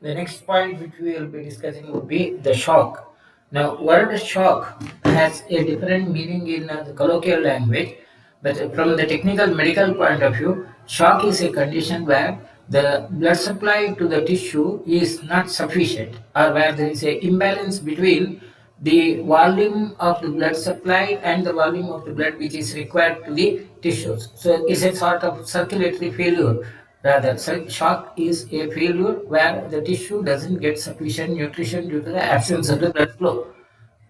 The next point which we will be discussing would be the shock. Now, word shock has a different meaning in the colloquial language, but from the technical medical point of view, shock is a condition where the blood supply to the tissue is not sufficient, or where there is a imbalance between the volume of the blood supply and the volume of the blood which is required to the tissues. So it's a sort of circulatory failure. Rather, shock is a failure where the tissue doesn't get sufficient nutrition due to the absence of the blood flow.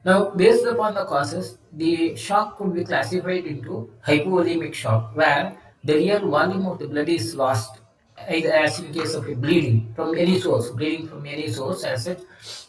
Now, based upon the causes, the shock could be classified into hypovolemic shock, where the real volume of the blood is lost, either as in case of a bleeding from any source as such,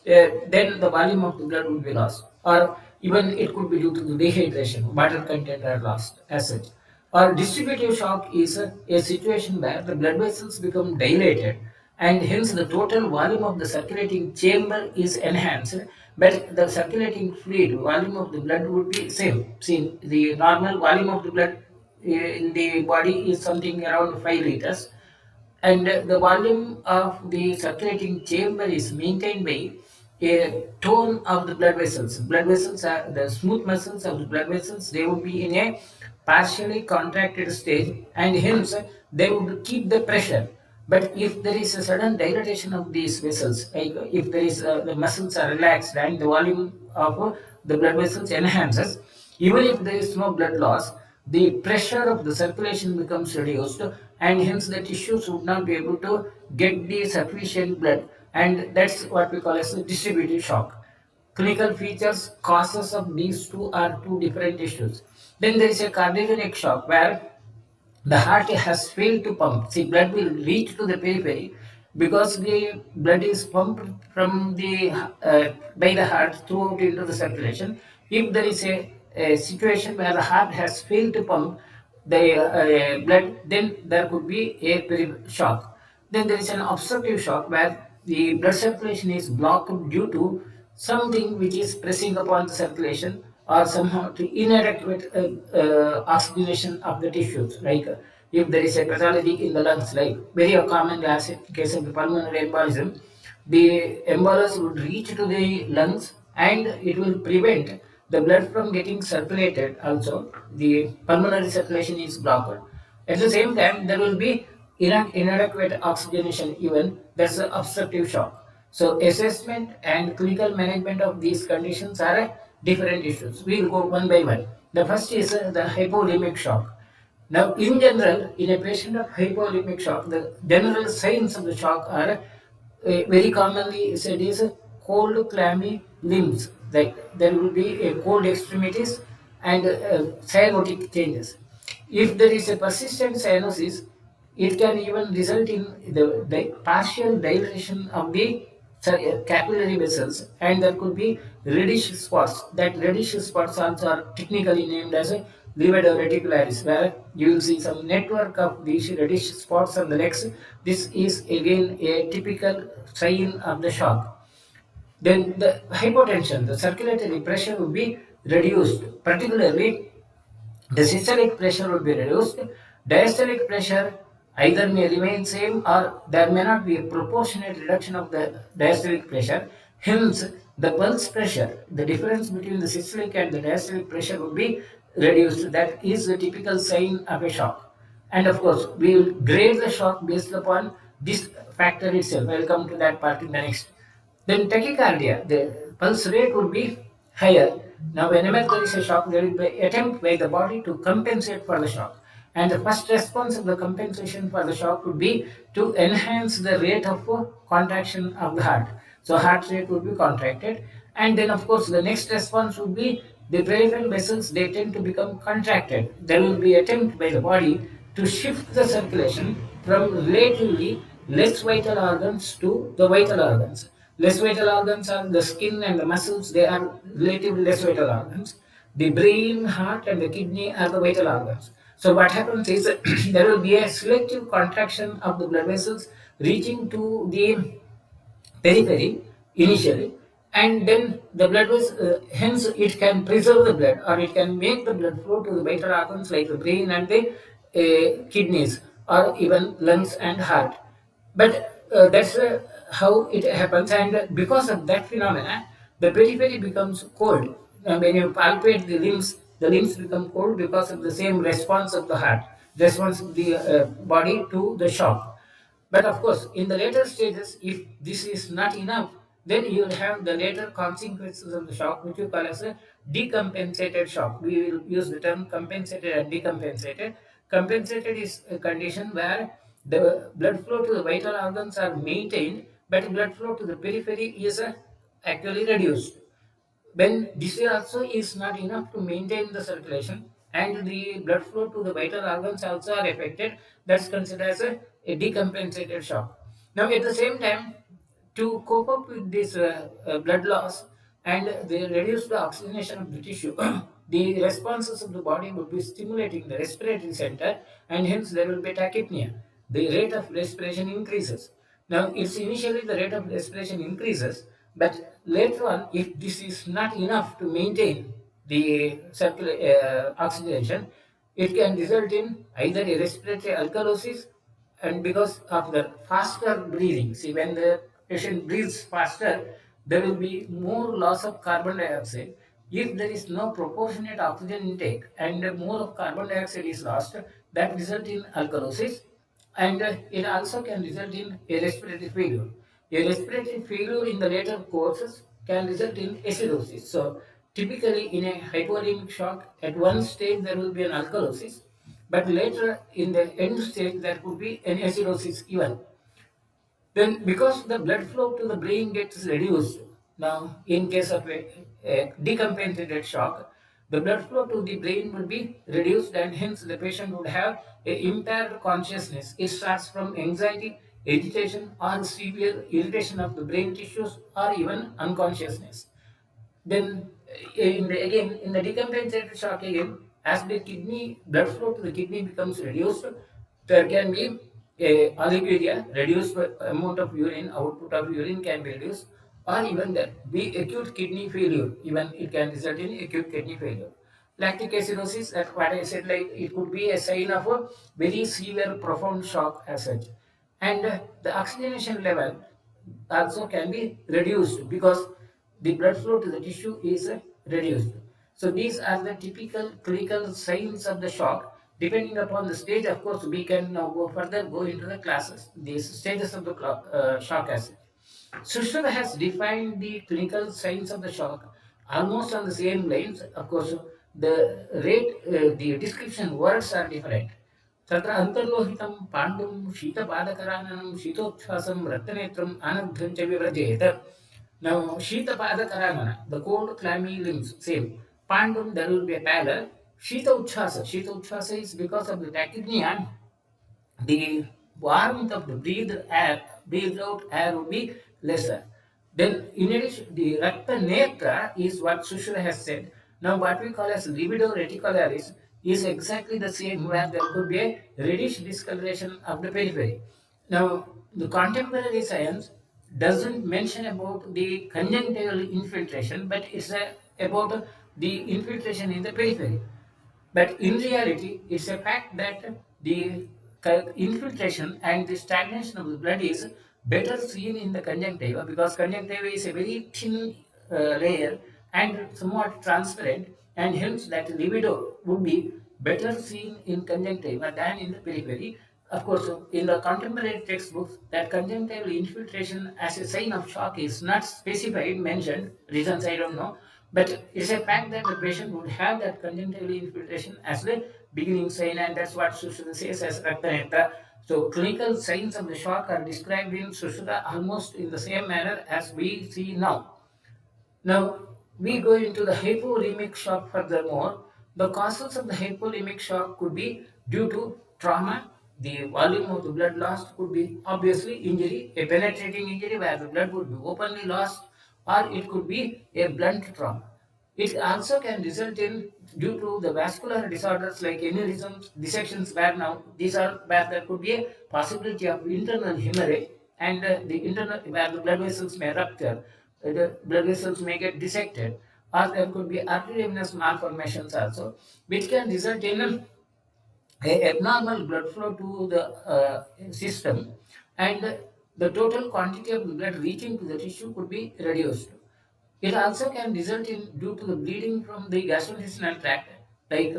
then the volume of the blood would be lost, or even it could be due to the dehydration, water content are lost as such. Or distributive shock is a situation where the blood vessels become dilated and hence the total volume of the circulating chamber is enhanced, but the circulating fluid volume of the blood would be same. See, the normal volume of the blood in the body is something around 5 liters, and the volume of the circulating chamber is maintained by a tone of the blood vessels. Blood vessels are the smooth muscles of the blood vessels. They would be in a partially contracted stage, and hence they would keep the pressure. But if there is a sudden dilatation of these vessels, like if there is the muscles are relaxed and the volume of the blood vessels enhances, even if there is no blood loss, the pressure of the circulation becomes reduced, and hence the tissues would not be able to get the sufficient blood, and that's what we call as a distributive shock. Clinical features, causes of these two are two different issues. Then there is a cardiogenic shock where the heart has failed to pump. See, blood will reach to the periphery because the blood is pumped from the by the heart throughout into the circulation. If there is a situation where the heart has failed to pump the blood, then there could be a shock. Then there is an obstructive shock where the blood circulation is blocked due to something which is pressing upon the circulation, or somehow to inadequate oxygenation of the tissues. Like if there is a pathology in the lungs, like very common as in case of the pulmonary embolism, the embolus would reach to the lungs and it will prevent the blood from getting circulated. Also, the pulmonary circulation is blocked. At the same time, there will be inadequate oxygenation, even that's an obstructive shock. So, assessment and clinical management of these conditions are different issues. We'll go one by one. The first is the hypovolemic shock. Now, in general, in a patient of hypovolemic shock, the general signs of the shock are very commonly said is cold, clammy limbs. Like there will be a cold extremities and cyanotic changes. If there is a persistent cyanosis, it can even result in the partial dilation of the capillary vessels, and there could be reddish spots. That reddish spots also are technically named as a livedo reticularis, where you will see some network of these reddish spots on the legs. This is again a typical sign of the shock. Then the hypotension, the circulatory pressure will be reduced, particularly the systolic pressure would be reduced. Diastolic pressure either may remain same or there may not be a proportionate reduction of the diastolic pressure. Hence, the pulse pressure, the difference between the systolic and the diastolic pressure would be reduced. That is the typical sign of a shock. And of course, we will grade the shock based upon this factor itself. I will come to that part in the next. Then tachycardia, the pulse rate would be higher. Now, whenever there is a shock, there will be an attempt by the body to compensate for the shock. And the first response of the compensation for the shock would be to enhance the rate of contraction of the heart. So, heart rate would be contracted. And then, of course, the next response would be the peripheral vessels, they tend to become contracted. There will be attempt by the body to shift the circulation from relatively less vital organs to the vital organs. Less vital organs are the skin and the muscles, they are relatively less vital organs. The brain, heart, and the kidney are the vital organs. So, what happens is there will be a selective contraction of the blood vessels reaching to the periphery initially, and then the blood was hence it can preserve the blood, or it can make the blood flow to the vital organs like the brain and the kidneys, or even lungs and heart. But that's how it happens, and because of that phenomena, the periphery becomes cold. When you palpate the limbs become cold because of the same response of the heart, response of the body to the shock. But of course, in the later stages, if this is not enough, then you will have the later consequences of the shock, which you call as a decompensated shock. We will use the term compensated and decompensated. Compensated is a condition where the blood flow to the vital organs are maintained, but blood flow to the periphery is actually reduced. When this also is not enough to maintain the circulation and the blood flow to the vital organs also are affected, that's considered as a decompensated shock. Now, at the same time, to cope up with this blood loss and the reduce the oxygenation of the tissue, the responses of the body would be stimulating the respiratory center, and hence there will be tachypnea. The rate of respiration increases. Now, it's initially the rate of respiration increases, but later on, if this is not enough to maintain the oxygenation, it can result in either a respiratory alkalosis, and because of the faster breathing. See, when the patient breathes faster, there will be more loss of carbon dioxide. If there is no proportionate oxygen intake and more of carbon dioxide is lost, that result in alkalosis, and it also can result in a respiratory failure. A respiratory failure in the later courses can result in acidosis. So, typically in a hypovolemic shock, at one stage there will be an alkalosis, but later in the end stage there could be an acidosis even. Then, because the blood flow to the brain gets reduced, now in case of a decompensated shock, the blood flow to the brain will be reduced, and hence the patient would have a impaired consciousness. It starts from anxiety, agitation, or severe irritation of the brain tissues, or even unconsciousness. Then again in the decompensated shock again, as the kidney blood flow to the kidney becomes reduced, there can be a oliguria, reduced amount of urine, output of urine can be reduced, or even there be acute kidney failure. Even it can result in acute kidney failure. Lactic acidosis, that what I said, like it could be a sign of a very severe, profound shock as such, and the oxygenation level also can be reduced because the blood flow to the tissue is reduced. So these are the typical clinical signs of the shock. Depending upon the stage, of course, we can now go into the classes, these stages of the shock as such. Sushruta has defined the clinical signs of the shock almost on the same lines. Of course, the description words are different. तत्र अन्तर्लोहितं पाण्डुं शीतपादकराननं शीतोच्छ्वासं रक्तनेत्रम् आनद्धं च विव्रजेत. Now, शीतपादकरानन, the cold clammy limbs, same. Pandum, there will be a pallor. Shita Uchhasa is because of the tachypnea, the warmth of the breathed out air will be lesser. Then, in addition, the Rakta Netra is what Sushra has said. Now, what we call as libido reticularis is exactly the same, where there could be a reddish discoloration of the periphery. Now, the contemporary science doesn't mention about the conjunctival infiltration, but it's about the infiltration in the periphery. But in reality, it's a fact that the infiltration and the stagnation of the blood is better seen in the conjunctiva, because conjunctiva is a very thin layer and somewhat transparent, and hence that libido would be better seen in conjunctiva than in the periphery. Of course, in the contemporary textbooks, that conjunctival infiltration as a sign of shock is not specified, mentioned, reasons I don't know, but it's a fact that the patient would have that conjunctival infiltration as the beginning sign, and that's what Sushruta says as Rakta. So, clinical signs of the shock are described in Sushruta almost in the same manner as we see now. Now, we go into the hypovolemic shock furthermore. The causes of the hypovolemic shock could be due to trauma. The volume of the blood lost could be obviously injury, a penetrating injury where the blood would be openly lost, or it could be a blunt trauma. It also can result in due to the vascular disorders like aneurysms, dissections, where now these are where there could be a possibility of internal hemorrhage, and the internal where the blood vessels may rupture, the blood vessels may get dissected, or there could be arteriovenous malformations also, which can result in a abnormal blood flow to the system, and the total quantity of blood reaching to the tissue could be reduced. It also can result in due to the bleeding from the gastrointestinal tract, like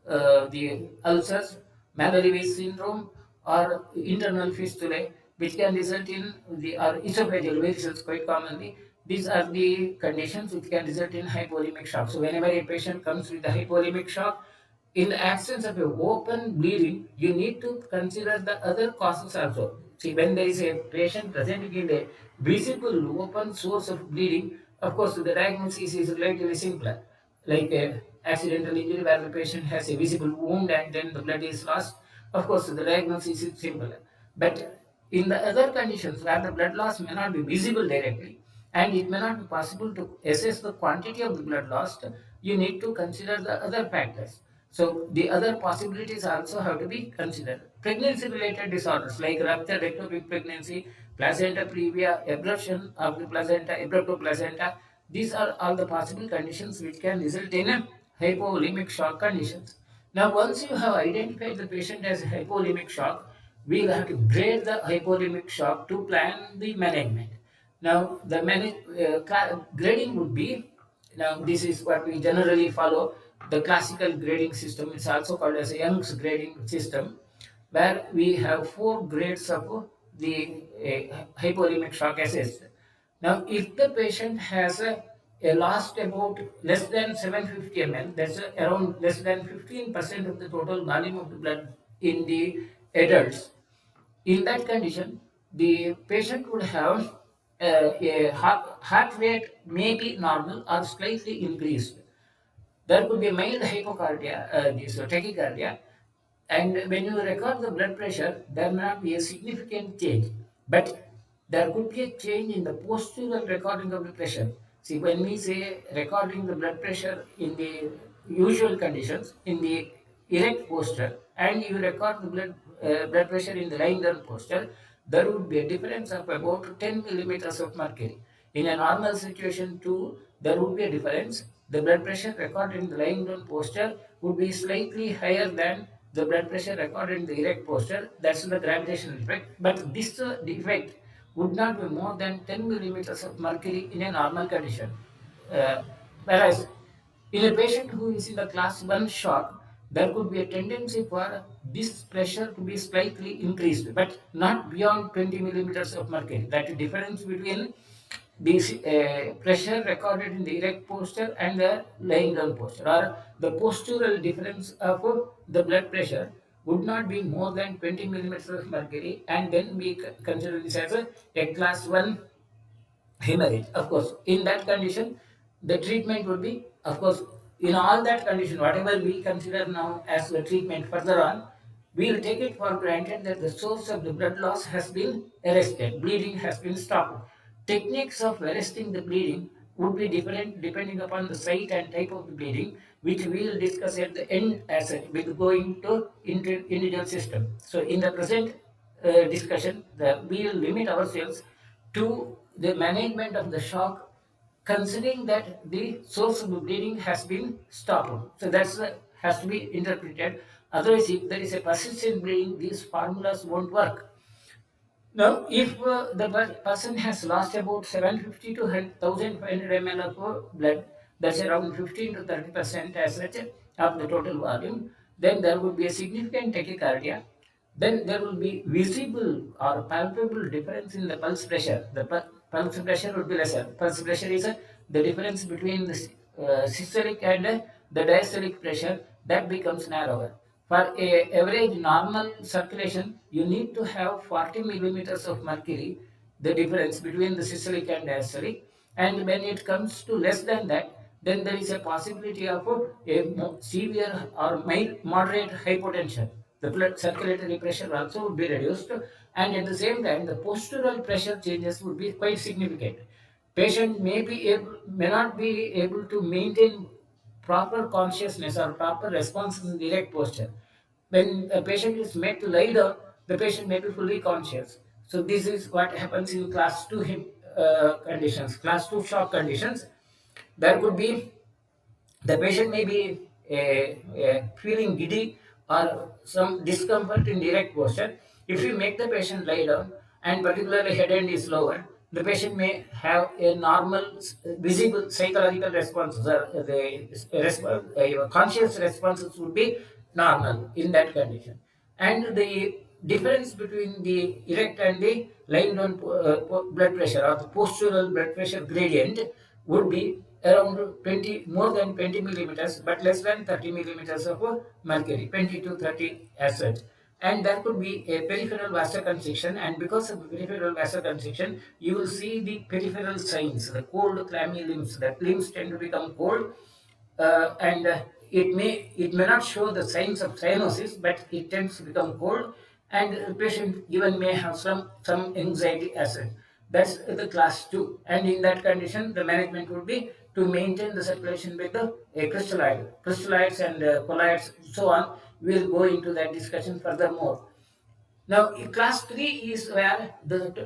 the ulcers, Mallory syndrome, or internal fistulae, which can result in the or esophageal varices quite commonly. These are the conditions which can result in hypovolemic shock. So whenever a patient comes with a hypovolemic shock, in the absence of a open bleeding, you need to consider the other causes also. See, when there is a patient presenting in a visible open source of bleeding, of course, the diagnosis is relatively simpler. Like a accidental injury where the patient has a visible wound and then the blood is lost, of course, the diagnosis is simpler. But in the other conditions where the blood loss may not be visible directly, and it may not be possible to assess the quantity of the blood lost, you need to consider the other factors. So the other possibilities also have to be considered. Pregnancy related disorders like ruptured ectopic pregnancy, placenta previa, abruption of the placenta, abruptoplacenta, these are all the possible conditions which can result in a hypovolemic shock conditions. Now once you have identified the patient as hypovolemic shock, we will have to grade the hypovolemic shock to plan the management. Now, the grading would be, now this is what we generally follow, the classical grading system. It's also called as a Young's grading system, where we have four grades of the hypovolemic shock assessed. Now, if the patient has a lost about less than 750 ml, that's around less than 15% of the total volume of the blood in the adults, in that condition, the patient would have a heart rate may be normal or slightly increased. There could be mild hypocardia, this tachycardia, and when you record the blood pressure, there may not be a significant change, but there could be a change in the postural recording of the pressure. See, when we say recording the blood pressure in the usual conditions, in the erect posture, and you record the blood pressure in the lying down posture, there would be a difference of about 10 millimeters of mercury. In a normal situation, too, there would be a difference. The blood pressure recorded in the lying down posture would be slightly higher than the blood pressure recorded in the erect posture. That's the gravitational effect. But this effect would not be more than 10 millimeters of mercury in a normal condition. Whereas in a patient who is in the class 1 shock, there could be a tendency for this pressure to be slightly increased, but not beyond 20 millimeters of mercury. That difference between the pressure recorded in the erect posture and the lying down posture, or the postural difference of the blood pressure would not be more than 20 millimeters of mercury, and then we consider this as a class 1 hemorrhage. Of course, in that condition, the treatment would be, of course, in all that condition, whatever we consider now as the treatment further on, we will take it for granted that the source of the blood loss has been arrested, bleeding has been stopped. Techniques of arresting the bleeding would be different depending upon the site and type of the bleeding, which we will discuss at the end as with going to individual system. So, in the present discussion, we will limit ourselves to the management of the shock, considering that the source of the bleeding has been stopped. So that's has to be interpreted. Otherwise, if there is a persistent bleeding, these formulas won't work. Now, if the person has lost about 750 to 1500 ml of blood, that's around 15 to 30% as such of the total volume, then there would be a significant tachycardia. Then there will be visible or palpable difference in the pulse pressure. The pulse pressure would be lesser. Pulse pressure is the difference between the systolic and the diastolic pressure that becomes narrower. For a average normal circulation, you need to have 40 millimeters of mercury, the difference between the systolic and diastolic. And when it comes to less than that, then there is a possibility of a severe or mild, moderate hypotension. The blood circulatory pressure also would be reduced, and at the same time, the postural pressure changes would be quite significant. Patient may not be able to maintain proper consciousness or proper response in the erect posture. When a patient is made to lie down, the patient may be fully conscious. So this is what happens in class 2 conditions, class 2 shock conditions. There could be the patient may be feeling giddy or some discomfort in direct posture. If you make the patient lie down, and particularly head end is lower, the patient may have a normal visible psychological responses, or the conscious responses would be normal in that condition. And the difference between the erect and the lying down blood pressure, or the postural blood pressure gradient, would be around 20, more than 20 millimeters, but less than 30 millimeters of mercury, 20 to 30 as such. And there could be a peripheral vasoconstriction, and because of peripheral vasoconstriction, you will see the peripheral signs, the cold clammy limbs. The limbs tend to become cold, and it may not show the signs of cyanosis, but it tends to become cold, and the patient even may have some anxiety as well. That's the class 2, and in that condition, the management would be to maintain the circulation with the crystalloids and colloids, so on. We'll go into that discussion furthermore. Now, class 3 is where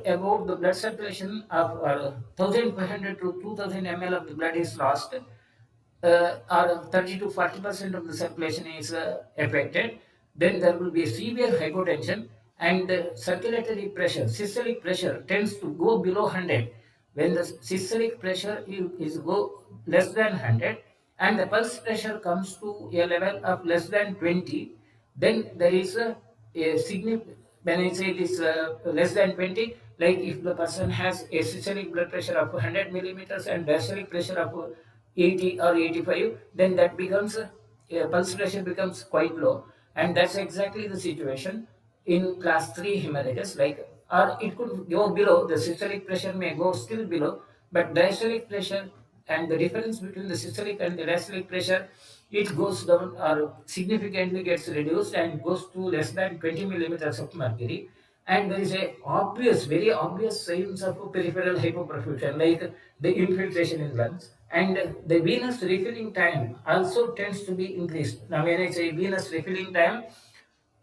about the blood circulation of 1500 to 2000 ml of the blood is lost, or 30 to 40% of the circulation is affected. Then there will be severe hypotension, and circulatory pressure, systolic pressure, tends to go below 100. When the systolic pressure is go less than 100, and the pulse pressure comes to a level of less than 20, then there is a significant, when I say this less than 20, like if the person has a systolic blood pressure of 100 millimeters and diastolic pressure of 80 or 85, then that becomes pulse pressure becomes quite low, and that's exactly the situation in class 3 hemorrhages. Like, or it could go below, the systolic pressure may go still below, but diastolic pressure, and the difference between the systolic and the diastolic pressure, it goes down or significantly gets reduced and goes to less than 20 millimeters of mercury. And there is a obvious, very obvious signs of peripheral hypoperfusion, like the infiltration in lungs, and the venous refilling time also tends to be increased. Now, when I say venous refilling time,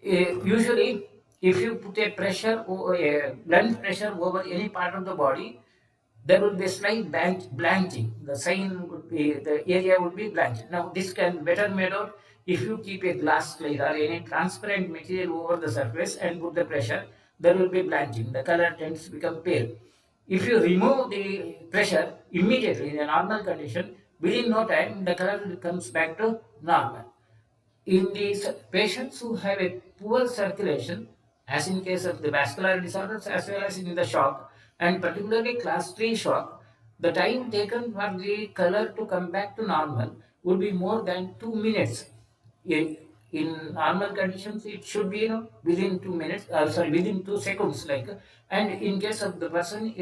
usually if you put a pressure or a blunt pressure over any part of the body, there will be a slight blanching. The sign would be, the area would be blanched. Now, this can better made out if you keep a glass slide or any transparent material over the surface and put the pressure, there will be blanching. The color tends to become pale. If you remove the pressure immediately in a normal condition, within no time, the color comes back to normal. In these patients who have a poor circulation, as in case of the vascular disorders as well as in the shock, and particularly class 3 shock, the time taken for the color to come back to normal would be more than 2 minutes. In, in normal conditions, it should be within 2 minutes, sorry, within 2 seconds. Like, and in case of the person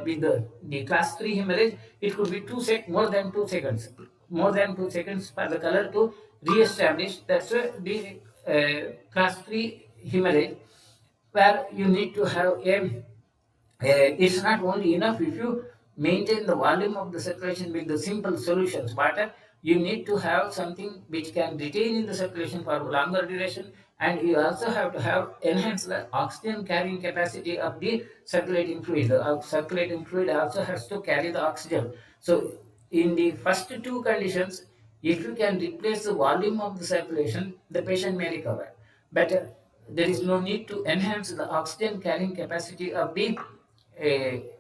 with the class 3 hemorrhage, it could be more than 2 seconds, more than 2 seconds for the color to re-establish. That's the class 3 hemorrhage, where you need to have a it's not only enough if you maintain the volume of the circulation with the simple solutions water. You need to have something which can retain in the circulation for longer duration, and you also have to have enhance the oxygen carrying capacity of the circulating fluid. The circulating fluid also has to carry the oxygen. So in the first two conditions, if you can replace the volume of the circulation, the patient may recover. But there is no need to enhance the oxygen carrying capacity of the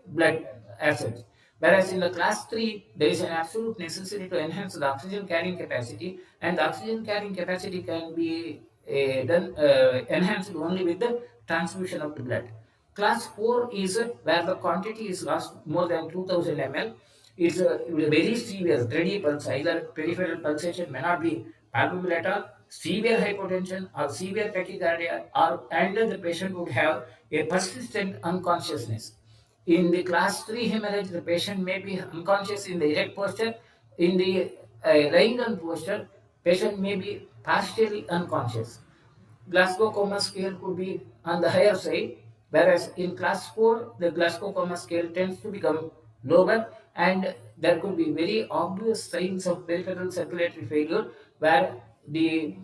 blood assets. Whereas in the class 3, there is an absolute necessity to enhance the oxygen carrying capacity, and the oxygen carrying capacity can be enhanced only with the transfusion of the blood. Class 4 is where the quantity is lost more than 2000 ml. It's a very severe, steady pulse, either peripheral pulsation may not be palpable at all, severe hypotension or severe tachycardia, or and the patient would have a persistent unconsciousness. In the class 3 hemorrhage, the patient may be unconscious in the erect posture. In the lying down posture, patient may be partially unconscious. Glasgow Coma scale could be on the higher side, whereas in class 4, the Glasgow Coma scale tends to become lower, and there could be very obvious signs of peripheral circulatory failure, where the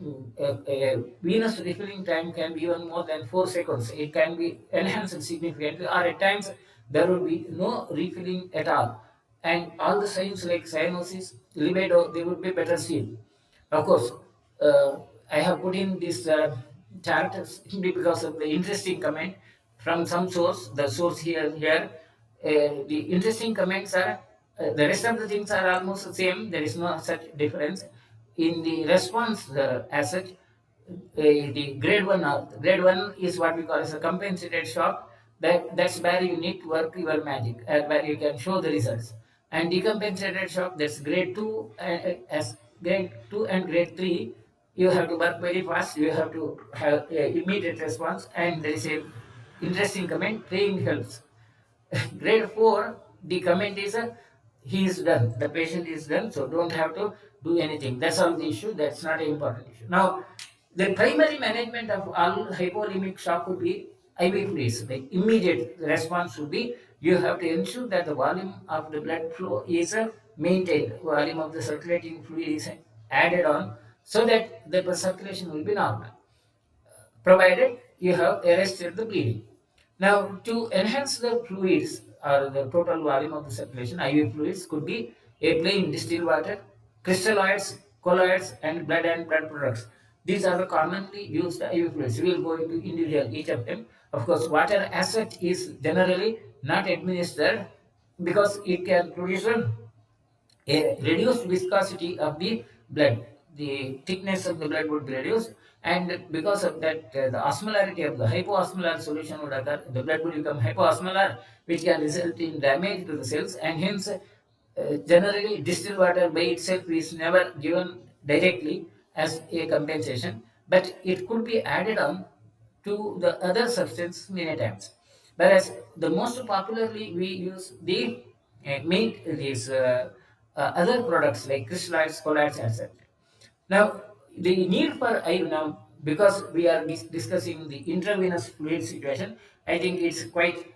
venous refilling time can be even more than 4 seconds. It can be enhanced significantly, or at times there will be no refilling at all. And all the signs like cyanosis, libido, they would be better seen. Of course, I have put in this chart simply because of the interesting comment. from some source, the source here. The interesting comments are the rest of the things are almost the same. There is no such difference in the response as such. The grade one is what we call as a compensated shock. That's where you need to work your magic, where you can show the results. And decompensated shock, that's grade two, as grade two and grade three, you have to work very fast. You have to have immediate response, and there is a interesting comment: praying helps. Grade 4, the comment is he is done, the patient is done, so don't have to do anything. That's all the issue, that's not an important issue. Now, the primary management of all hypolimic shock would be IV fluids. The immediate response would be you have to ensure that the volume of the blood flow is maintained, volume of the circulating fluid is added on so that the circulation will be normal, provided you have arrested the bleeding. Now, to enhance the fluids or the total volume of the circulation, IV fluids could be a plain distilled water, crystalloids, colloids, and blood products. These are the commonly used IV fluids. We will go into individual each of them. Of course, water as such is generally not administered because it can produce a reduced viscosity of the blood. The thickness of the blood would be reduced, and because of that, the osmolarity of the hypoosmolar solution would occur. The blood would become hypoosmolar, which can result in damage to the cells, and hence, generally, distilled water by itself is never given directly as a compensation, but it could be added on to the other substance many times. Whereas the most popularly we use the make these other products like crystalloids, colloids, etc. Now, the need for IV now, because we are discussing the intravenous fluid situation, I think it's quite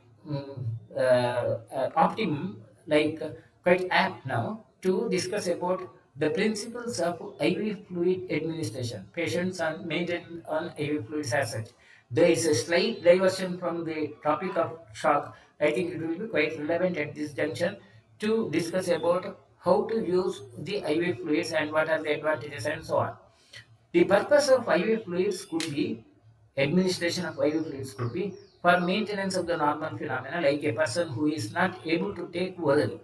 optimum, like quite apt now to discuss about the principles of IV fluid administration. Patients are maintained on IV fluids as such. There is a slight diversion from the topic of shock. I think it will be quite relevant at this junction to discuss about how to use the IV fluids and what are the advantages and so on. The purpose of IV fluids could be administration of IV fluids could be for maintenance of the normal phenomena, like a person who is not able to take oral,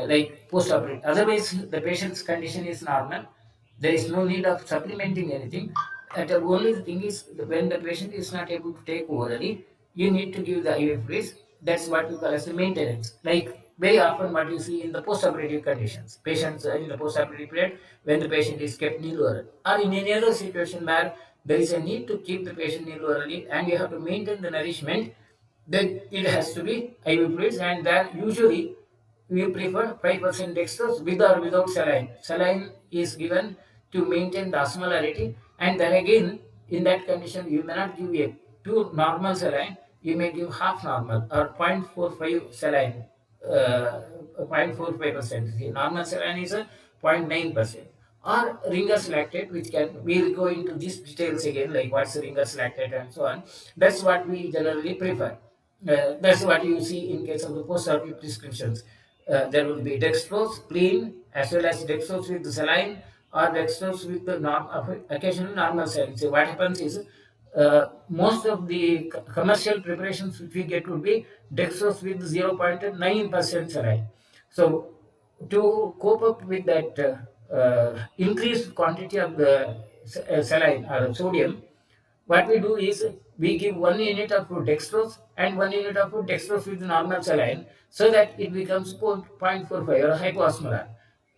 like post-operative. Otherwise, the patient's condition is normal. There is no need of supplementing anything. And the only thing is when the patient is not able to take orally, you need to give the IV fluids. That's what we call as the maintenance. Like very often what you see in the post-operative conditions, patients in the post-operative period when the patient is kept nil oral, or in any other situation where there is a need to keep the patient nil orally and you have to maintain the nourishment, then it has to be IV fluids, and that usually we prefer 5% dextrose with or without saline. Saline is given to maintain the osmolarity, and then again, in that condition, you may not give a pure normal saline, you may give half normal or 0.45 saline, 0.45%. The normal saline is a 0.9%. Or Ringer's lactate, which can, we'll go into these details again, like what's Ringer's lactate and so on. That's what we generally prefer. That's what you see in case of the post-operative prescriptions. There will be dextrose, plain, as well as dextrose with the saline, or dextrose with the occasional normal saline. So what happens is, most of the commercial preparations which we get would be dextrose with 0.9% saline. So to cope up with that increased quantity of the saline or sodium, what we do is we give 1 unit of dextrose and 1 unit of dextrose with normal saline so that it becomes 0.45 or hypoosmolar.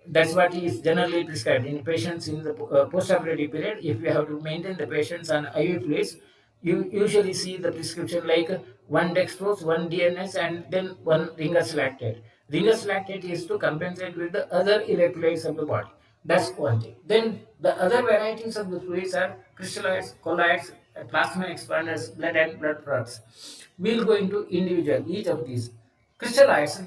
That's what is generally prescribed in patients in the post-operative period. If we have to maintain the patients on IV fluids, you usually see the prescription like one dextrose, one DNS, and then one Ringer's lactate. Ringer's lactate is to compensate with the other electrolytes of the body. That's one thing. Then the other varieties of the fluids are crystalloids, colloids, plasma expanders, blood and blood products. We'll go into individual each of these. Crystalloids,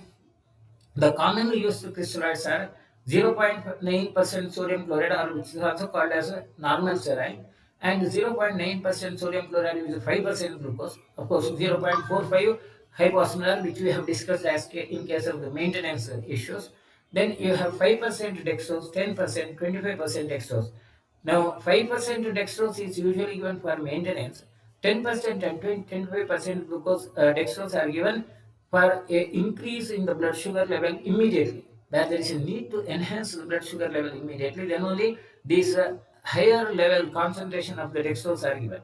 the commonly used crystalloids are 0.9% sodium chloride, or which is also called as a normal saline, and 0.9% sodium chloride with 5% glucose. Of course, 0.45 hyposmolar, which we have discussed as in case of the maintenance issues. Then you have 5% dextrose, 10%, 25% dextrose. Now, 5% dextrose is usually given for maintenance, 10% and 25% glucose dextrose are given for a increase in the blood sugar level immediately. Where there is a need to enhance the blood sugar level immediately, then only this higher level concentration of the dextrose are given.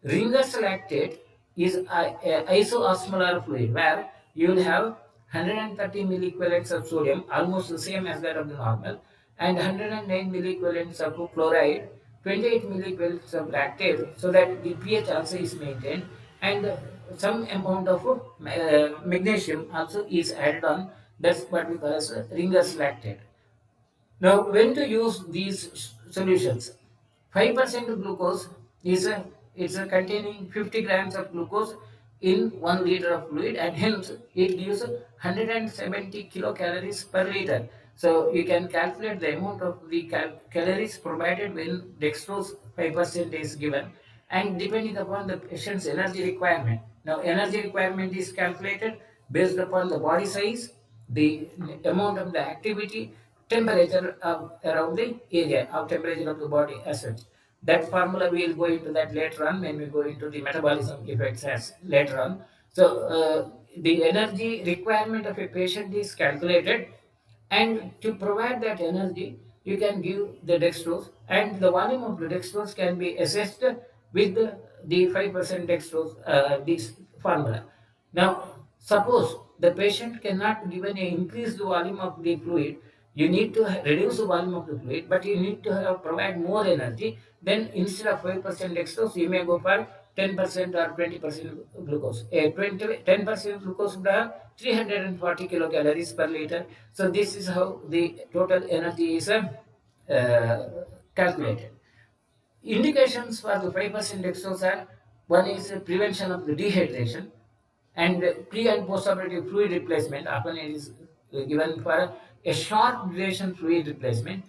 Ringer's lactate is a isoosmolar fluid where you will have 130 milliequivalents of sodium, almost the same as that of the normal, and 109 milliequivalents of chloride, 28 milliequivalents of lactate, so that the pH also is maintained, and some amount of magnesium also is added on. That's what we call as Ringer's lactate. Now, when to use these solutions? 5% glucose is containing 50 grams of glucose in 1 liter of fluid, and hence it gives 170 kilocalories per liter. So you can calculate the amount of the calories provided when dextrose 5% is given, and depending upon the patient's energy requirement. Now, energy requirement is calculated based upon the body size, the amount of the activity, temperature around the area of temperature of the body as such. That formula we will go into that later on when we go into the metabolism effects as later on. So the energy requirement of a patient is calculated, and to provide that energy you can give the dextrose, and the volume of the dextrose can be assessed with the 5% dextrose, this formula. Now, suppose the patient cannot given a increased volume of the fluid, you need to reduce the volume of the fluid, but you need to provide more energy. Then instead of 5% dextrose, you may go for 10% or 20% glucose. A 10% glucose would have 340 kilocalories per liter. So this is how the total energy is calculated. Indications for the 5% dextrose are: one is prevention of the dehydration, and pre and post-operative fluid replacement. Often it is given for a short duration fluid replacement,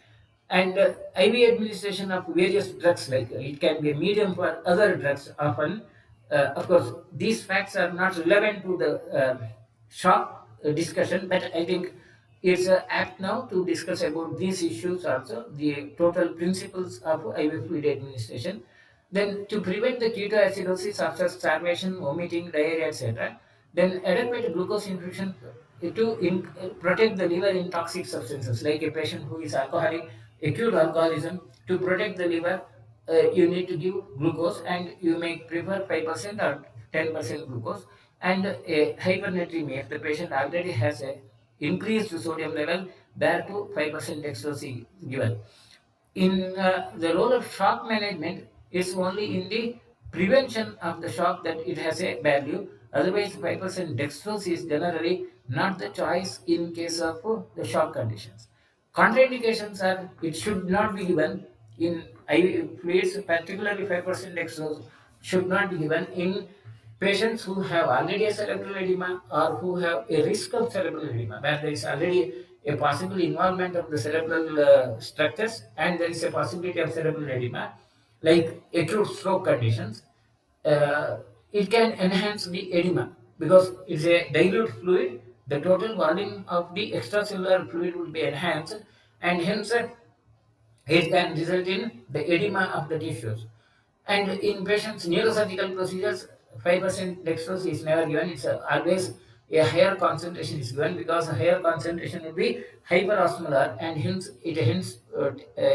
and IV administration of various drugs, like it can be a medium for other drugs often. Of course, these facts are not relevant to the shock discussion, but I think it's apt now to discuss about these issues also, the total principles of IV fluid administration. Then to prevent the ketoacidosis after starvation, vomiting, diarrhea, etc. Then adequate glucose infusion to protect the liver in toxic substances, like a patient who is alcoholic, acute alcoholism. To protect the liver, you need to give glucose, and you may prefer 5% or 10% glucose. And a hypernatremia, if the patient already has a increased sodium level, there too 5% dextrose is given. In the role of shock management, it's only in the prevention of the shock that it has a value. Otherwise, 5% dextrose is generally not the choice in case of the shock conditions. Contraindications are: it should not be given in IV fluids, particularly 5% dextrose should not be given in patients who have already a cerebral edema, or who have a risk of cerebral edema, where there is already a possible involvement of the cerebral structures, and there is a possibility of cerebral edema, like acute stroke conditions. uh, it can enhance the edema because it's a dilute fluid. The total volume of the extracellular fluid will be enhanced, and hence it can result in the edema of the tissues. And in patients' neurosurgical procedures, 5% dextrose is never given. It's always a higher concentration is given, because a higher concentration will be hyperosmolar, and hence it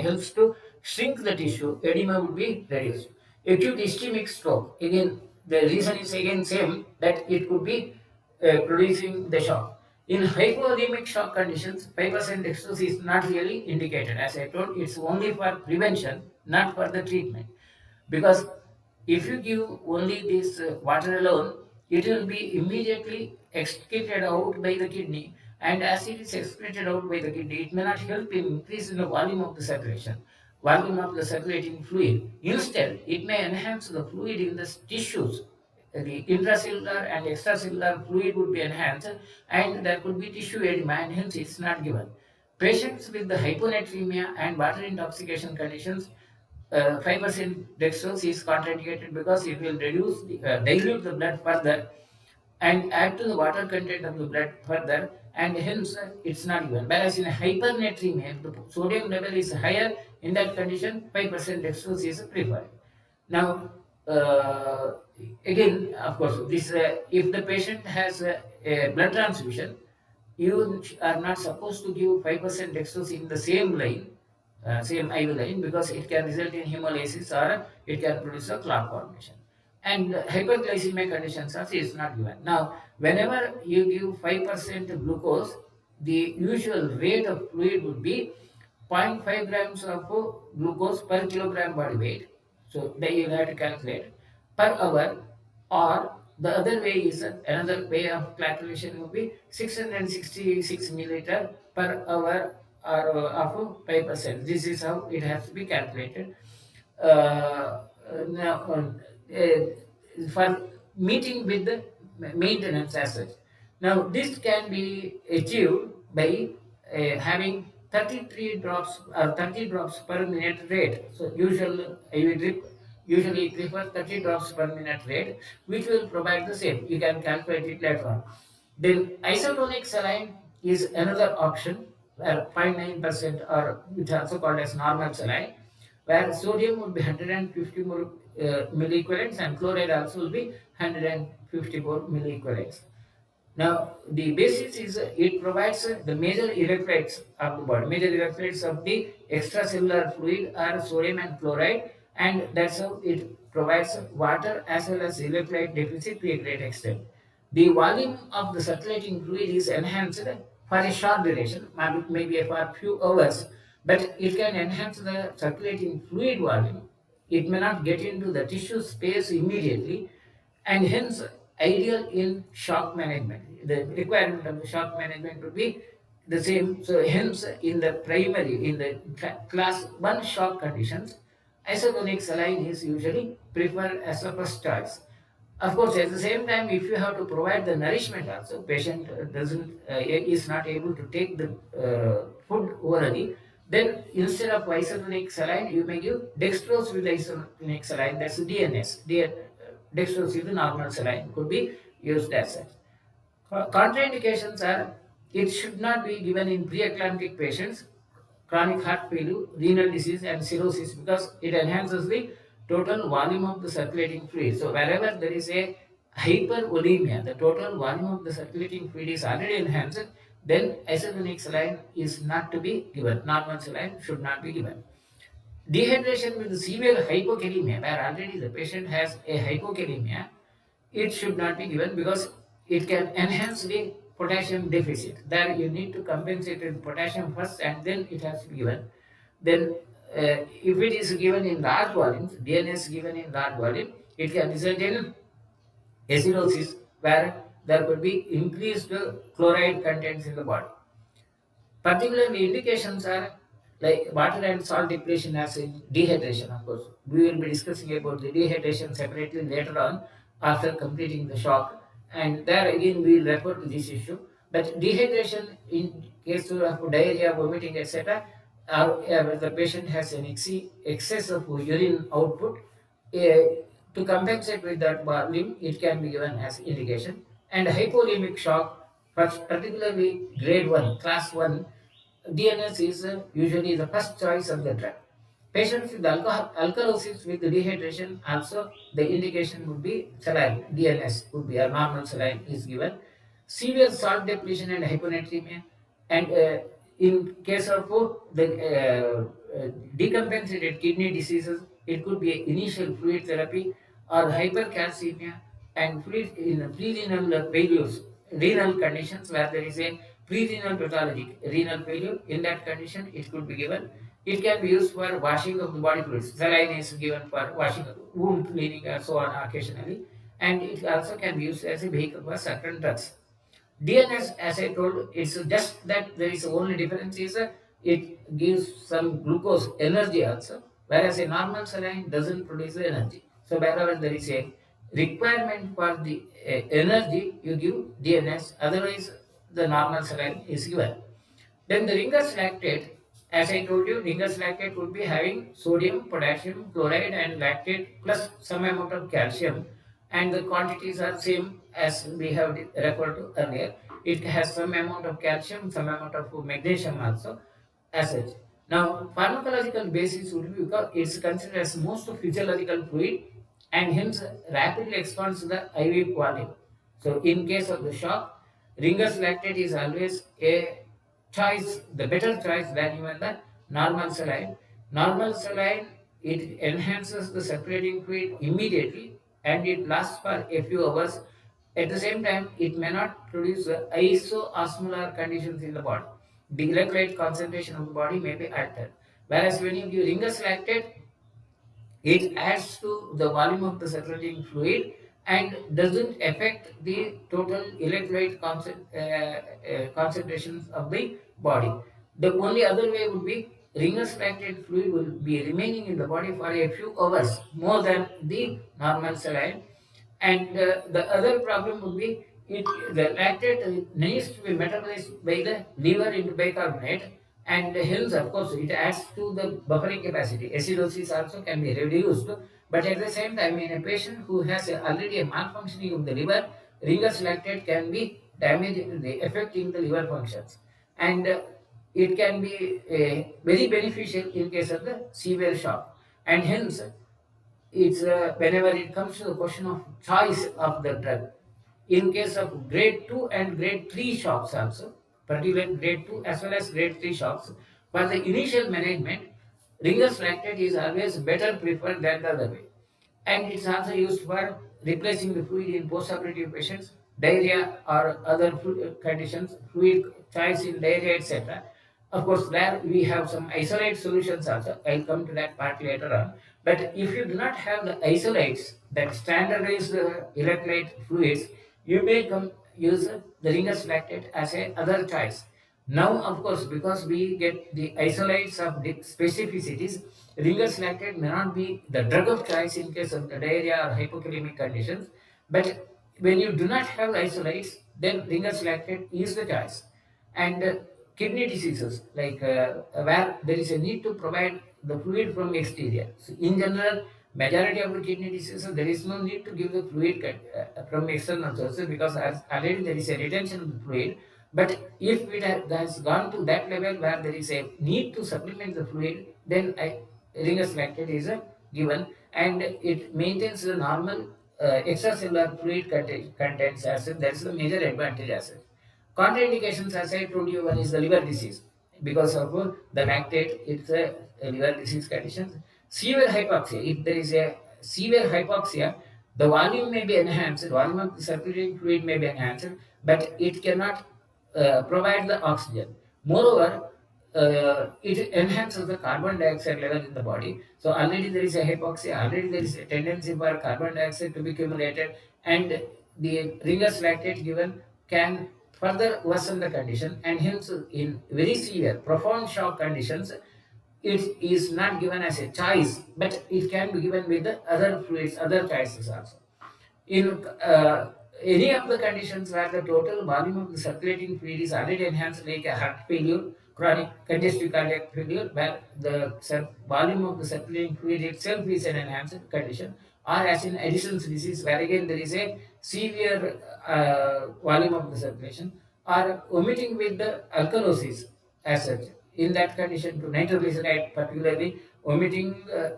helps to shrink the tissue. Edema will be reduced. Acute ischemic stroke, again, the reason is again same, that it could be producing the shock. In hypovolemic shock conditions, 5% dextrose is not really indicated. As I told, it's only for prevention, not for the treatment. Because if you give only this water alone, it will be immediately excreted out by the kidney, and as it is excreted out by the kidney, it may not help in increasing the volume of the circulation, volume of the circulating fluid. Instead, it may enhance the fluid in the tissues. The intracellular and extracellular fluid would be enhanced, and there could be tissue edema, and hence it's not given. Patients with the hyponatremia and water intoxication conditions, 5% dextrose is contraindicated because it will dilute the blood further and add to the water content of the blood further, and hence it's not given. Whereas in hypernatremia, the sodium level is higher. In that condition, 5% dextrose is preferred. Now, Again, of course, this if the patient has a blood transfusion, you are not supposed to give 5% dextrose in the same line, same IV line, because it can result in hemolysis or it can produce a clot formation. And hyperglycemic conditions also is not given. Now, whenever you give 5% glucose, the usual rate of fluid would be zero point 0.5 grams of glucose per kilogram body weight. So they you have to calculate per hour, or the other way is another way of calculation would be 666 milliliter per hour or of 5%. This is how it has to be calculated. Now, for meeting with the maintenance as such. Now, this can be achieved by having 33 drops or 30 drops per minute rate. So, usual IV drip usually prefer 30 drops per minute rate, which will provide the same. You can calculate it later on. Then isotonic saline is another option where 0.9% or which also called as normal saline, where sodium would be 150 more milliequivalents and chloride also will be 154 milliequivalents. Now, the basis is it provides the major electrolytes of the body. Major electrolytes of the extracellular fluid are sodium and chloride, and that's how it provides water as well as electrolyte deficit to a great extent. The volume of the circulating fluid is enhanced for a short duration, maybe for a few hours, but it can enhance the circulating fluid volume. It may not get into the tissue space immediately, and hence ideal in shock management. The requirement of the shock management would be the same. So hence in the primary, in the class 1 shock conditions, isotonic saline is usually preferred as a first choice. Of course, at the same time, if you have to provide the nourishment also, patient is not able to take the food orally, then instead of isotonic saline, you may give dextrose with isotonic saline, that's DNS. Dextrose with the normal saline could be used as such. Contraindications are it should not be given in pre-eclamptic patients, chronic heart failure, renal disease, and cirrhosis because it enhances the total volume of the circulating fluid. So, wherever there is a hyperolemia, the total volume of the circulating fluid is already enhanced, then isotonic saline is not to be given. Normal saline should not be given. Dehydration with severe hypokalemia, where already the patient has a hypokalemia, it should not be given because it can enhance the potassium deficit. There you need to compensate with potassium first and then it has to be given. Then if it is given in large volumes, DNS given in large volume, it can result in acidosis where there could be increased chloride contents in the body. Particularly indications are like water and salt depletion as in dehydration, of course. We will be discussing about the dehydration separately later on after completing the shock. And there again we will refer to this issue. But dehydration in case of diarrhea, vomiting, etc., where the patient has an excess of urine output, to compensate with that volume, it can be given as indication. And hypolimic shock, particularly grade 1, class 1, DNS is usually the first choice of the drug. Patients with alkalosis with dehydration, also the indication would be saline, DNS would be a normal saline is given. Severe salt depletion and hyponatremia, and in case of decompensated kidney diseases, it could be initial fluid therapy or hypercalcemia and fluid in pre-renal failures, renal conditions where there is a pre-renal pathology, renal failure. In that condition, it could be given. It can be used for washing of the body fluids. Saline is given for washing, wound cleaning, and so on occasionally. And it also can be used as a vehicle for certain drugs. DNS, as I told, it's just that there is only difference is it gives some glucose energy also, whereas a normal saline doesn't produce the energy. So wherever there is a requirement for the energy, you give DNS. Otherwise, the normal saline is given. Then the Ringer's lactate, as I told you, Ringer's lactate would be having sodium, potassium, chloride, and lactate plus some amount of calcium, and the quantities are same as we have referred to earlier. It has some amount of calcium, some amount of magnesium also, as such. Now, pharmacological basis would be because it's considered as most physiological fluid and hence rapidly expands the IV volume. So, in case of the shock, Ringer's lactate is always a choice, the better choice than even the normal saline. Normal saline, it enhances the circulating fluid immediately and it lasts for a few hours. At the same time, it may not produce isoosmolar conditions in the body. The electrolyte concentration of the body may be altered. Whereas when you give Ringer's lactate, it adds to the volume of the circulating fluid and doesn't affect the total electrolyte concentrations of the body. The only other way would be Ringer's lactate fluid will be remaining in the body for a few hours more than the normal saline, and the other problem would be the lactate needs to be metabolized by the liver into bicarbonate, and hence, of course, it adds to the buffering capacity. Acidosis also can be reduced, but at the same time, in a patient who has already a malfunctioning of the liver, Ringer's lactate can be damaging the affecting the liver functions, and it can be very beneficial in case of the severe shock, and hence it's whenever it comes to the question of choice of the drug. In case of grade 2 and grade 3 shocks also, particularly grade 2 as well as grade 3 shocks, for the initial management, Ringer's lactate is always better preferred than the other way. And it's also used for replacing the fluid in postoperative patients, diarrhea or other conditions, fluid choice in diarrhea, etc. Of course, there we have some isolate solutions also. I'll come to that part later on. But if you do not have the isolates, that standardized electrolyte fluids, you may use the Ringer's lactate as a other choice. Now, of course, because we get the isolates of the specificities, Ringer's lactate may not be the drug of choice in case of the diarrhea or hypokalemic conditions, but when you do not have isolates, then Ringer's lactate is the choice. And kidney diseases, like where there is a need to provide the fluid from exterior. So, in general, majority of the kidney diseases, there is no need to give the fluid from external sources because as already there is a retention of the fluid. But if it has gone to that level where there is a need to supplement the fluid, then Ringer's lactate is given, and it maintains the normal extracellular fluid contents as well. That is the major advantage as well. Contraindications, as I told you, one is the liver disease. Because of the lactate, it's a liver disease condition. Severe hypoxia, if there is a severe hypoxia, the volume may be enhanced, volume of the circulating fluid may be enhanced, but it cannot provide the oxygen. Moreover, it enhances the carbon dioxide level in the body. So already there is a hypoxia, already there is a tendency for carbon dioxide to be accumulated, and the Ringer's lactate given can further worsen the condition, and hence in very severe, profound shock conditions, it is not given as a choice, but it can be given with the other fluids, other choices also. In any of the conditions where the total volume of the circulating fluid is already enhanced, like a heart failure, chronic congestive cardiac failure, where the volume of the circulating fluid itself is an enhanced condition, or as in Addison's disease, where again there is a severe volume of the circulation, or omitting with the alkalosis as such. In that condition, to nitroglyceride, particularly omitting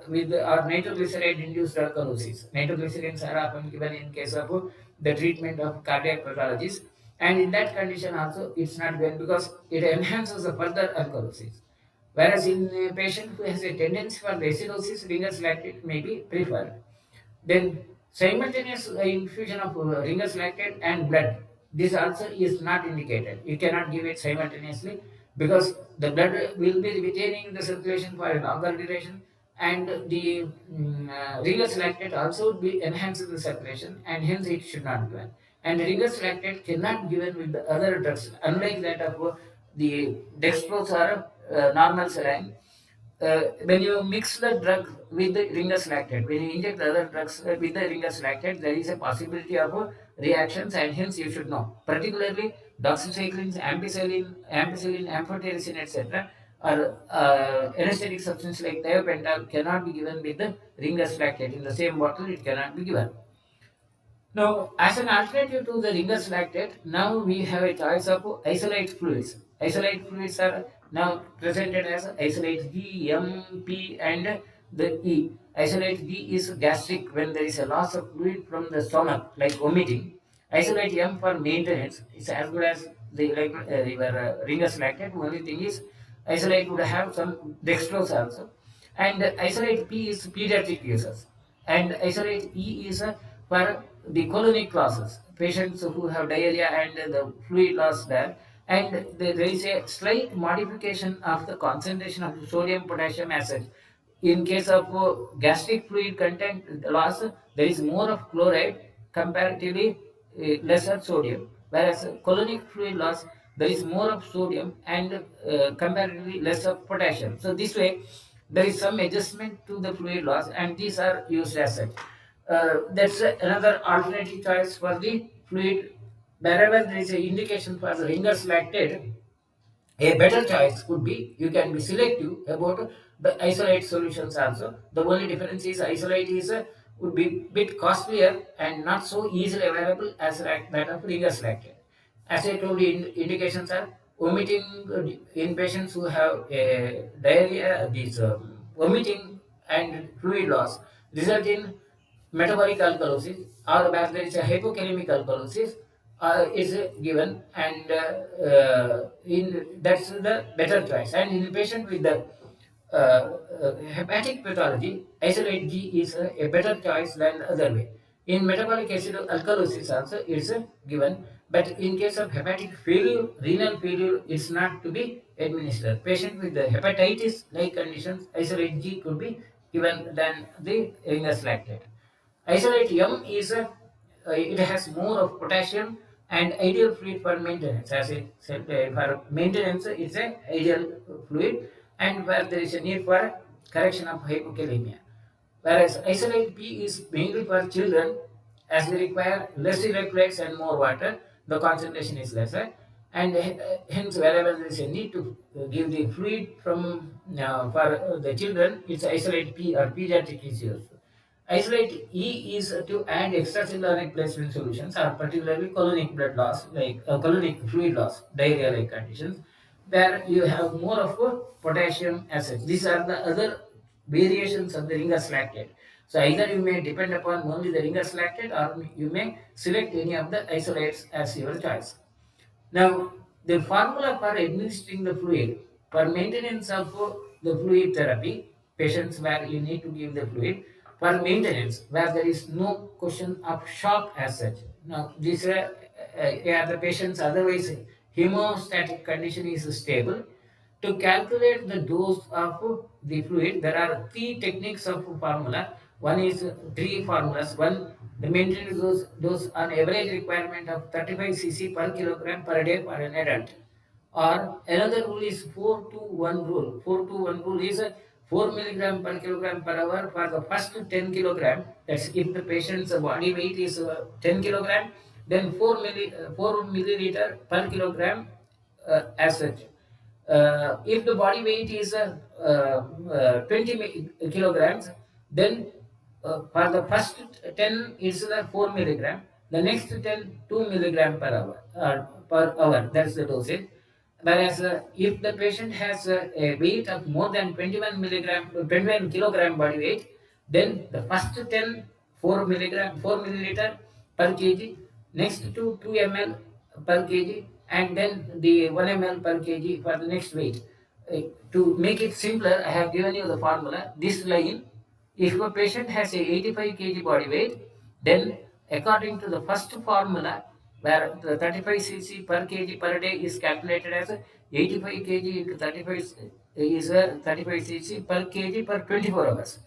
with or nitroglyceride induced alkalosis. Nitroglycerins are often given in case of the treatment of cardiac pathologies, and in that condition also it's not given because it enhances the further alkalosis. Whereas in a patient who has a tendency for acidosis, Ringer's lactate may be preferred. Then simultaneous infusion of Ringer's lactate and blood. This also is not indicated. You cannot give it simultaneously because the blood will be retaining the circulation for a longer duration, and the Ringer's lactate also would be enhancing the circulation, and hence it should not be given. And Ringer's lactate cannot be given with the other drugs, unlike that of the dextrose or normal saline. When you mix the drug with the Ringer's lactate, when you inject the other drugs with the Ringer's lactate, there is a possibility of reactions, and hence you should know. Particularly doxycyclines, ampicillin, amphotericin, etc. or anesthetic substance like thiopental cannot be given with the Ringer's lactate. In the same bottle, it cannot be given. Now, as an alternative to the Ringer's lactate, now we have a choice of isolate fluids. Isolate fluids are now presented as isolate G, M, P, and The E. Isolate D is gastric when there is a loss of fluid from the stomach, like vomiting. Isolate M for maintenance. It's as good as the like your ringers lactate. Only thing is, isolate would have some dextrose also. And isolate P is pediatric users. And isolate E is for the colonic classes, patients who have diarrhea and the fluid loss there. And there is a slight modification of the concentration of sodium potassium acid. In case of gastric fluid content loss, there is more of chloride comparatively lesser sodium, whereas colonic fluid loss there is more of sodium and comparatively less of potassium. So this way, there is some adjustment to the fluid loss, and these are used as such. That's another alternative choice for the fluid. Wherever there is an indication for the Ringer's lactate, a better choice could be you can be selective about the isolate solutions also. The only difference is isolate is would be bit costlier and not so easily available as that of Ringer's lactate. As I told you, indications are vomiting in patients who have diarrhea, these vomiting and fluid loss result in metabolic alkalosis, or where there is a hypokalemic alkalosis is given, and in that's the better choice. And in patient with the hepatic pathology, isolate G is a better choice than the other way. In metabolic acid alkalosis also it's given, but in case of hepatic failure, renal failure, it's not to be administered. Patient with the hepatitis like conditions, isolate G could be given than the Ringer's lactate. Isolate M is it has more of potassium and ideal fluid for maintenance. As I said, for maintenance, it's an ideal fluid, and where there is a need for correction of hypokalemia. Whereas isolate P is mainly for children, as they require less electrolytes and more water, the concentration is lesser, and hence wherever there is a need to give the fluid from for the children, it's isolate P or pediatric is used. Isolate E is to add extracellular replacement solutions, or particularly colonic blood loss, like colonic fluid loss, diarrhea-like conditions, where you have more of potassium acid. These are the other variations of the Ringer's lactate. So either you may depend upon only the Ringer's lactate, or you may select any of the isolates as your choice. Now, the formula for administering the fluid for maintenance of the fluid therapy, patients where you need to give the fluid, for maintenance where there is no question of shock as such. Now, these are the patients otherwise hemostatic condition is stable. To calculate the dose of the fluid, there are three techniques of formula. One is three formulas. One, the maintenance dose on average requirement of 35 cc per kilogram per day for an adult. Or another rule is 4 to 1 rule. 4 to 1 rule is 4 milligram per kilogram per hour for the first 10 kilogram. That's if the patient's body weight is 10 kilogram, then 4 milliliter per kilogram as such. If the body weight is 20 kilograms, then for the first 10 is 4 milligram, the next 10 2 milligram per hour. That's the dosage. Whereas if the patient has a weight of more than 21 milligram, 21 kilogram body weight, then the first 10 4 milligram, 4 milliliter per kg, next to 2 ml per kg, and then the 1 ml per kg for the next weight. To make it simpler, I have given you the formula. This line, if a patient has a 85 kg body weight, then according to the first formula, where the 35 cc per kg per day is calculated as 85 kg into 35 is 35 cc per kg per 24 hours.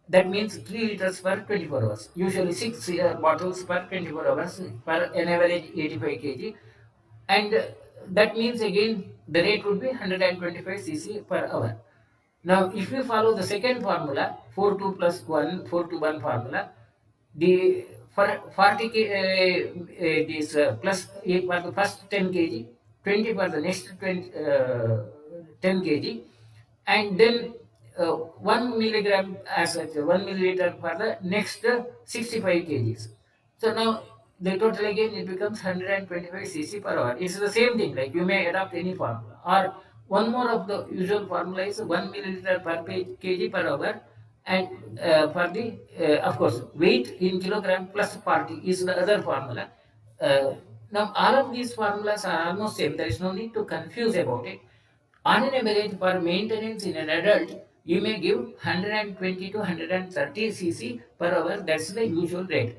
That means 3 liters per 24 hours. Usually 6 bottles per 24 hours per an average 85 kg. And that means again the rate would be 125 cc per hour. Now, if you follow the second formula, 4 2 plus 1, 4 to 1 formula, the for 40 this plus 8 for the first 10 kg, 20 for the next 20, 10 kg, and then 1 milligram as such, 1 milliliter for the next 65 kgs. So now the total again it becomes 125 cc per hour. It's the same thing, like you may adopt any formula. Or one more of the usual formula is 1 milliliter per kg per hour, And for the, of course, weight in kilogram plus 40 is the other formula. Uh, Now, all of these formulas are almost same. There is no need to confuse about it. On an average, for maintenance in an adult, you may give 120 to 130 cc per hour. That's the usual rate.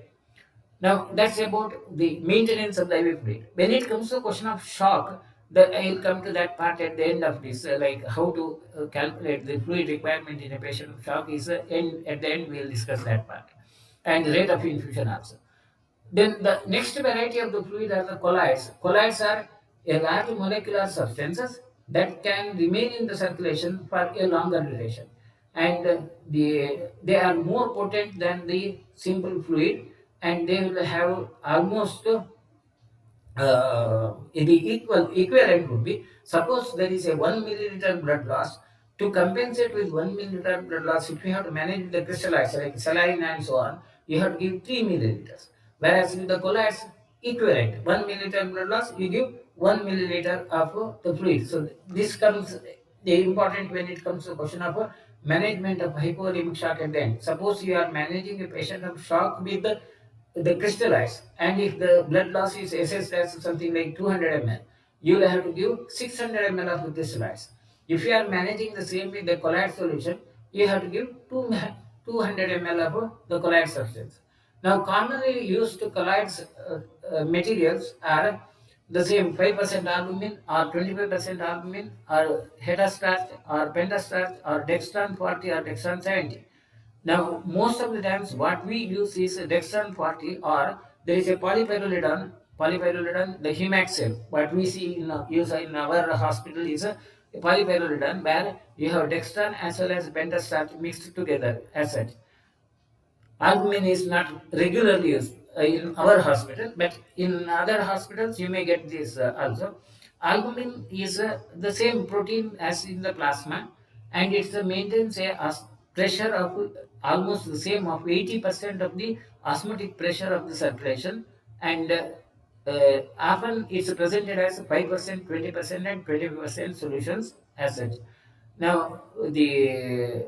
Now that's about the maintenance of the IV fluid. When it comes to question of shock, I'll come to that part at the end of this, like how to calculate the fluid requirement in a patient of shock is at the end we'll discuss that part, and rate of infusion also. Then the next variety of the fluid are the colloids. Colloids are a large molecular substances that can remain in the circulation for a longer duration, and they are more potent than the simple fluid, and they will have almost the equivalent would be, suppose there is a 1 milliliter blood loss. To compensate with 1 milliliter blood loss, if you have to manage the crystallites like saline and so on, you have to give 3 milliliters. Whereas with the colloids, equivalent 1 milliliter blood loss, you give 1 milliliter of the fluid. So this comes the important when it comes to question of management of hypovolemic shock at the end. Suppose you are managing a patient of shock with the crystallize, and if the blood loss is assessed as something like 200 ml, you will have to give 600 ml of the crystallize. If you are managing the same with the colloid solution, you have to give 200 ml of the colloid substance. Now commonly used colloids materials are the same 5% albumin or 25% albumin or hetastarch or pentastarch or dextran 40 or dextran 70. Now, most of the times what we use is Dextran 40, or there is a polypyrrolidone, the Hemaxil. What we see in use in our hospital is a polypyrrolidone where you have Dextran as well as pentastarch mixed together as such. Albumin is not regularly used in our hospital, but in other hospitals you may get this also. Albumin is the same protein as in the plasma, and it maintains pressure of almost the same of 80% of the osmotic pressure of the circulation, and often it's presented as 5%, 20%, and 25% solutions as such. Now, the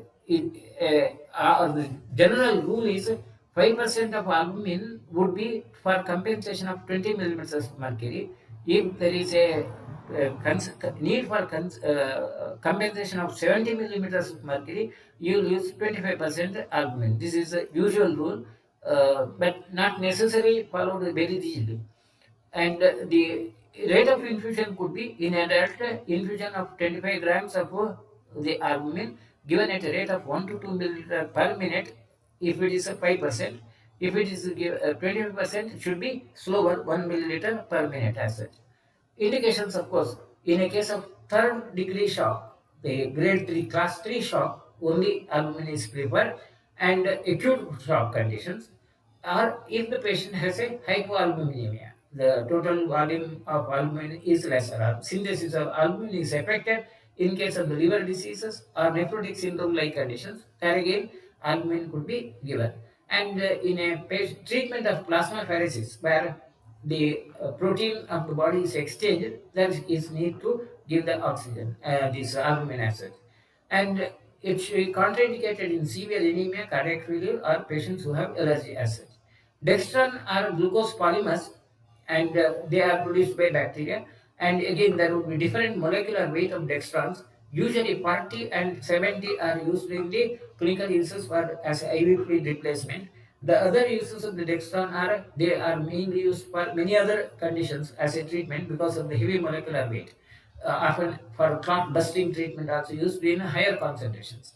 general rule is 5% of albumin would be for compensation of 20 millimeters of mercury. If there is a need for compensation of 70 millimeters of mercury, you will use 25% albumin. This is a usual rule, but not necessarily followed very rigidly. And the rate of infusion could be in adult infusion of 25 grams of the albumin given at a rate of 1 to 2 milliliter per minute if it is a 5%. If it is 25%, should be slower 1 milliliter per minute as such. Indications, of course, in a case of third degree shock, the grade 3, class 3 shock, only albumin is preferred, and acute shock conditions, or if the patient has a hypoalbuminemia, the total volume of albumin is lesser, or synthesis of albumin is affected in case of the liver diseases or nephrotic syndrome like conditions, there again albumin could be given. And in a treatment of plasmapheresis, where the protein of the body is exchanged, there is need to give the oxygen, this albumin acid. And it should be contraindicated in severe anemia, cardiac failure, or patients who have allergy acid. Dextran are glucose polymers, and they are produced by bacteria. And again, there will be different molecular weight of dextrans. Usually 40 and 70 are used in the clinical uses for as IV fluid replacement. The other uses of the dextran are they are mainly used for many other conditions as a treatment because of the heavy molecular weight. Often for clot busting treatment also used in higher concentrations,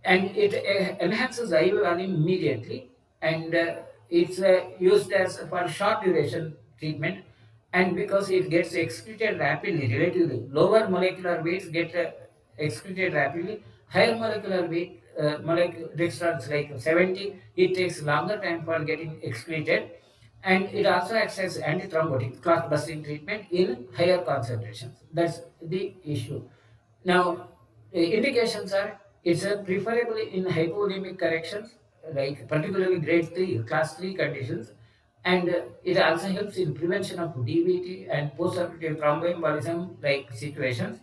and it enhances the IV volume immediately, and it's used as for short duration treatment, and because it gets excreted rapidly, relatively lower molecular weights get excreted rapidly, higher molecular weight dextrans like 70, it takes longer time for getting excreted, and it also acts as antithrombotic clot busting treatment in higher concentrations. That's the issue. Now, indications are it's preferably in hypovolemic corrections, like particularly grade 3, class 3 conditions, and it also helps in prevention of DVT and post-operative thromboembolism like situations.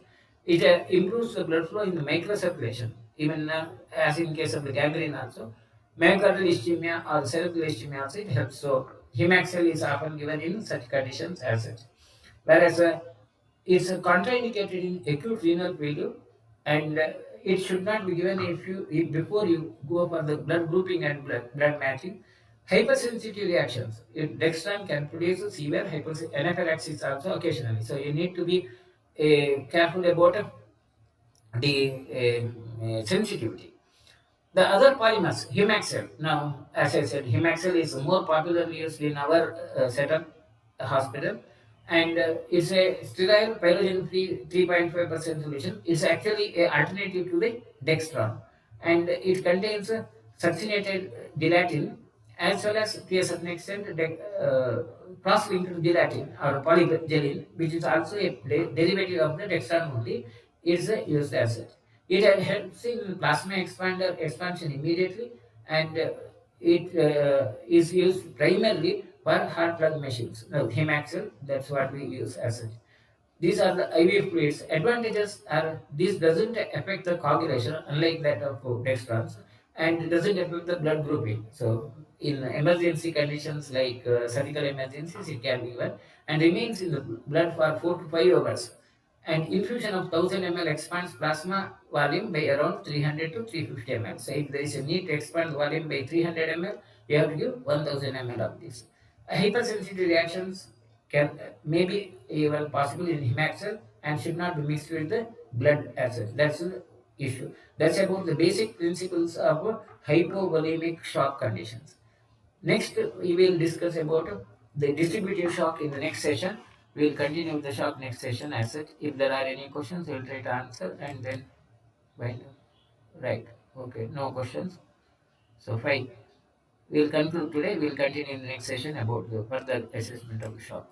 It improves the blood flow in the microcirculation. even as in case of the gangrene also, myocardial ischemia or cerebral ischemia also it helps. So Hemaxel is often given in such conditions as such. Whereas it's contraindicated in acute renal failure, and it should not be given if before you go for the blood grouping and blood matching. Hypersensitive reactions. Dextran can produce severe anaphylaxis also occasionally. So you need to be careful about the sensitivity. The other polymers, Hemaxel. Now, as I said, Hemaxel is more popularly used in our setup hospital, and it's a sterile pyrogen-free 3.5% solution. It's actually a alternative to the Dextran, and it contains succinated gelatin as well as to a certain extent cross-linked gelatin or polygelin, which is also a derivative of the Dextran only. Is used as such. It helps in plasma expander expansion immediately, and it is used primarily for heart plug machines. Now, Hemaxel, that's what we use as such. These are the IV fluids. Advantages are this doesn't affect the coagulation, unlike that of dextrans, and it doesn't affect the blood grouping. So, in emergency conditions like surgical emergencies, it can be given and remains in the blood for 4 to 5 hours. And infusion of 1000 ml expands plasma volume by around 300 to 350 ml. So, if there is a need to expand volume by 300 ml, you have to give 1000 ml of this. Hypersensitive reactions can maybe even possible in hemaxil and should not be mixed with the blood as such. That's the issue. That's about the basic principles of hypovolemic shock conditions. Next, we will discuss about the distributive shock in the next session. We will continue with the shock next session as such. If there are any questions, we will try to answer and then wind up. Right. Okay. No questions. So fine. We will conclude today. We will continue in the next session about the further assessment of the shock.